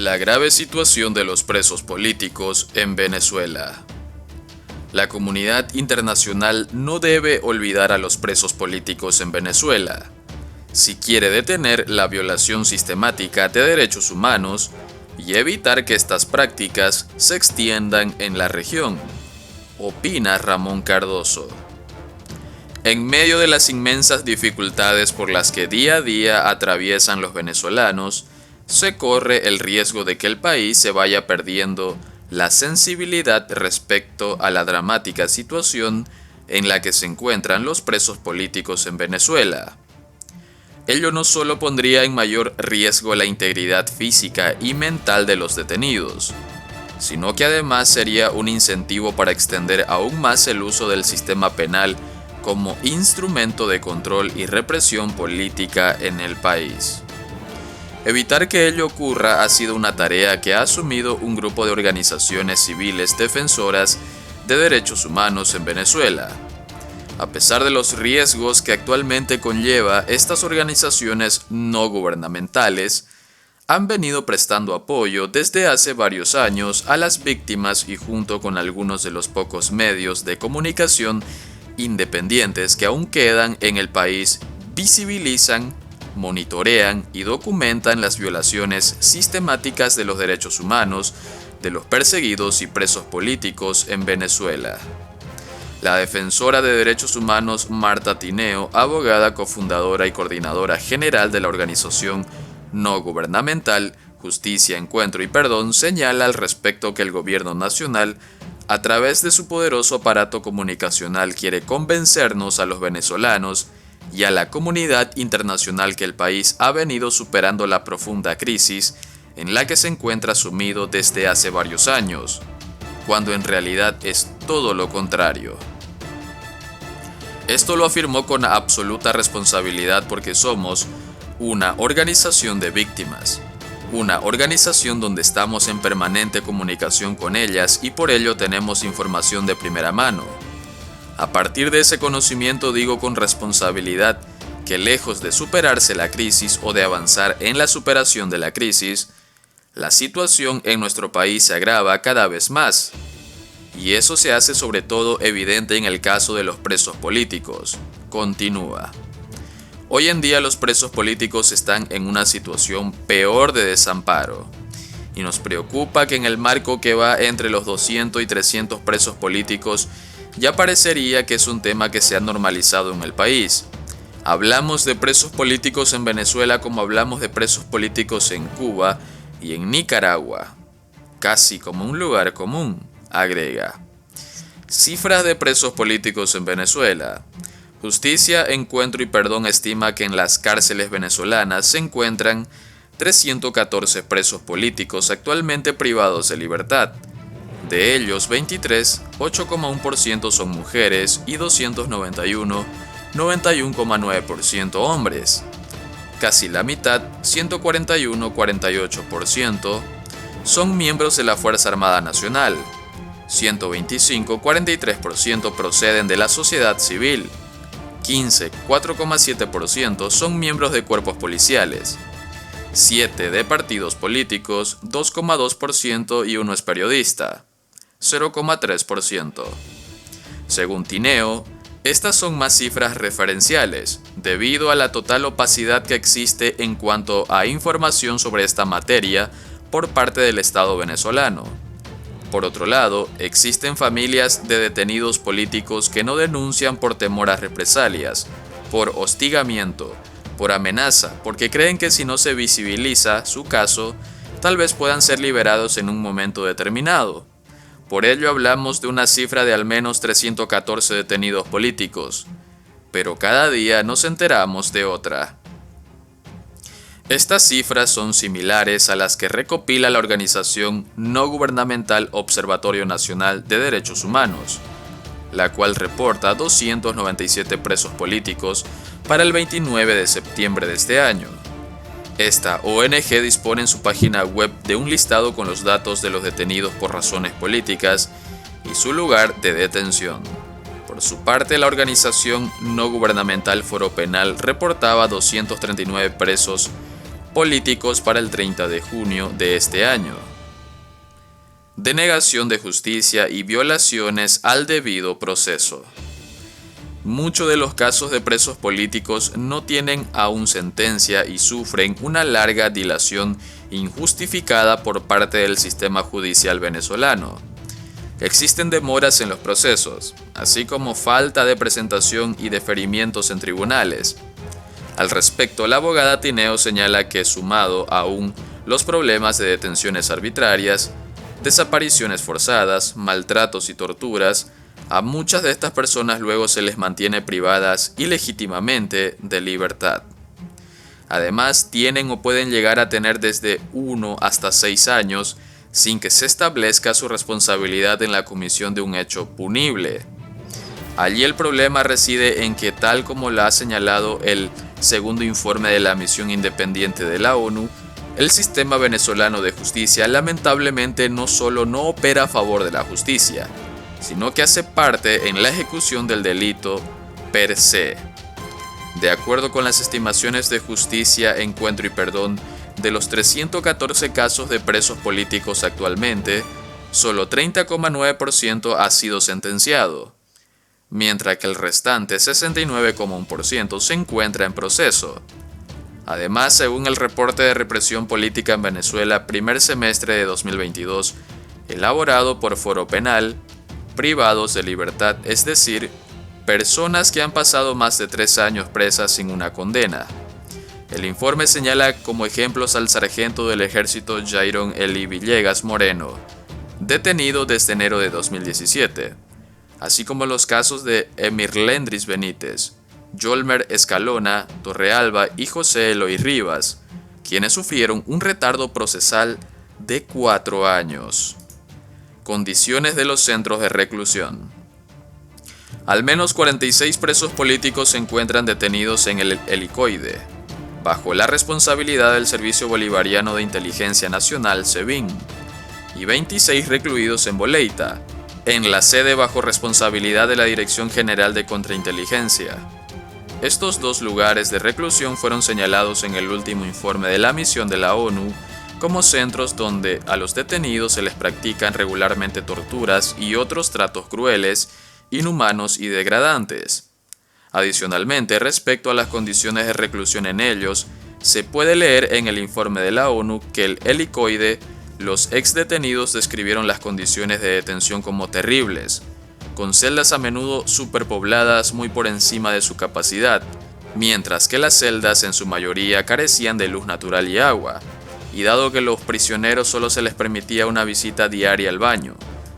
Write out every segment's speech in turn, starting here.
La grave situación de los presos políticos en Venezuela. La comunidad internacional no debe olvidar a los presos políticos en Venezuela. Si quiere detener la violación sistemática de derechos humanos y evitar que estas prácticas se extiendan en la región, opina Ramón Cardoso. En medio de las inmensas dificultades por las que día a día atraviesan los venezolanos, se corre el riesgo de que el país se vaya perdiendo la sensibilidad respecto a la dramática situación en la que se encuentran los presos políticos en Venezuela. Ello no solo pondría en mayor riesgo la integridad física y mental de los detenidos, sino que además sería un incentivo para extender aún más el uso del sistema penal como instrumento de control y represión política en el país. Evitar que ello ocurra ha sido una tarea que ha asumido un grupo de organizaciones civiles defensoras de derechos humanos en Venezuela. A pesar de los riesgos que actualmente conlleva, estas organizaciones no gubernamentales han venido prestando apoyo desde hace varios años a las víctimas y junto con algunos de los pocos medios de comunicación independientes que aún quedan en el país, visibilizan, monitorean y documentan las violaciones sistemáticas de los derechos humanos de los perseguidos y presos políticos en Venezuela. La defensora de derechos humanos Marta Tineo, abogada cofundadora y coordinadora general de la organización no gubernamental Justicia, Encuentro y Perdón, señala al respecto que el gobierno nacional, a través de su poderoso aparato comunicacional, quiere convencernos a los venezolanos y a la comunidad internacional que el país ha venido superando la profunda crisis en la que se encuentra sumido desde hace varios años, cuando en realidad es todo lo contrario. Esto lo afirmó con absoluta responsabilidad porque somos una organización de víctimas, una organización donde estamos en permanente comunicación con ellas y por ello tenemos información de primera mano. A partir de ese conocimiento digo con responsabilidad que lejos de superarse la crisis o de avanzar en la superación de la crisis, la situación en nuestro país se agrava cada vez más. Y eso se hace sobre todo evidente en el caso de los presos políticos. Continúa. Hoy en día los presos políticos están en una situación peor de desamparo. Y nos preocupa que en el marco que va entre los 200 y 300 presos políticos, ya parecería que es un tema que se ha normalizado en el país. Hablamos de presos políticos en Venezuela como hablamos de presos políticos en Cuba y en Nicaragua, casi como un lugar común, agrega. Cifras de presos políticos en Venezuela. Justicia, Encuentro y Perdón estima que en las cárceles venezolanas se encuentran 314 presos políticos actualmente privados de libertad. De ellos, 23, 8,1% son mujeres y 291, 91,9% hombres. Casi la mitad, 141, 48%, son miembros de la Fuerza Armada Nacional. 125, 43% proceden de la sociedad civil. 15, 4,7% son miembros de cuerpos policiales. 7 de partidos políticos, 2,2% y uno es periodista, 0,3%. Según Tineo, estas son más cifras referenciales, debido a la total opacidad que existe en cuanto a información sobre esta materia por parte del Estado venezolano. Por otro lado, existen familias de detenidos políticos que no denuncian por temor a represalias, por hostigamiento, por amenaza, porque creen que si no se visibiliza su caso, tal vez puedan ser liberados en un momento determinado. Por ello hablamos de una cifra de al menos 314 detenidos políticos, pero cada día nos enteramos de otra. Estas cifras son similares a las que recopila la organización no gubernamental Observatorio Nacional de Derechos Humanos, la cual reporta 297 presos políticos para el 29 de septiembre de este año. Esta ONG dispone en su página web de un listado con los datos de los detenidos por razones políticas y su lugar de detención. Por su parte, la organización no gubernamental Foro Penal reportaba 239 presos políticos para el 30 de junio de este año. Denegación de justicia y violaciones al debido proceso. Muchos de los casos de presos políticos no tienen aún sentencia y sufren una larga dilación injustificada por parte del sistema judicial venezolano. Existen demoras en los procesos, así como falta de presentación y deferimientos en tribunales. Al respecto, la abogada Tineo señala que, sumado aún los problemas de detenciones arbitrarias, desapariciones forzadas, maltratos y torturas, a muchas de estas personas luego se les mantiene privadas ilegítimamente de libertad. Además, tienen o pueden llegar a tener desde 1 hasta 6 años sin que se establezca su responsabilidad en la comisión de un hecho punible. Allí el problema reside en que, tal como lo ha señalado el segundo informe de la misión independiente de la ONU, el sistema venezolano de justicia lamentablemente no solo no opera a favor de la justicia, sino que hace parte en la ejecución del delito per se. De acuerdo con las estimaciones de Justicia, Encuentro y Perdón, de los 314 casos de presos políticos actualmente, solo 30,9% ha sido sentenciado, mientras que el restante 69,1% se encuentra en proceso. Además, según el reporte de represión política en Venezuela primer semestre de 2022, elaborado por Foro Penal, privados de libertad, es decir, personas que han pasado más de 3 años presas sin una condena. El informe señala como ejemplos al sargento del ejército Jairon Eli Villegas Moreno, detenido desde enero de 2017, así como los casos de Emirlendris Benítez, Yolmer Escalona, Torrealba y José Eloy Rivas, quienes sufrieron un retardo procesal de 4 años. Condiciones de los centros de reclusión. Al menos 46 presos políticos se encuentran detenidos en el Helicoide, bajo la responsabilidad del Servicio Bolivariano de Inteligencia Nacional, SEBIN, y 26 recluidos en Boleita, en la sede bajo responsabilidad de la Dirección General de Contrainteligencia. Estos 2 lugares de reclusión fueron señalados en el último informe de la misión de la ONU como centros donde a los detenidos se les practican regularmente torturas y otros tratos crueles, inhumanos y degradantes. Adicionalmente, respecto a las condiciones de reclusión en ellos, se puede leer en el informe de la ONU que el Helicoide, los exdetenidos describieron las condiciones de detención como terribles, con celdas a menudo superpobladas muy por encima de su capacidad, mientras que las celdas en su mayoría carecían de luz natural y agua, y dado que los prisioneros solo se les permitía una visita diaria al baño,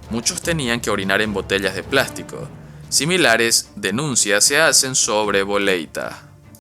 muchos tenían que orinar en botellas de plástico. Similares denuncias se hacen sobre Boleita.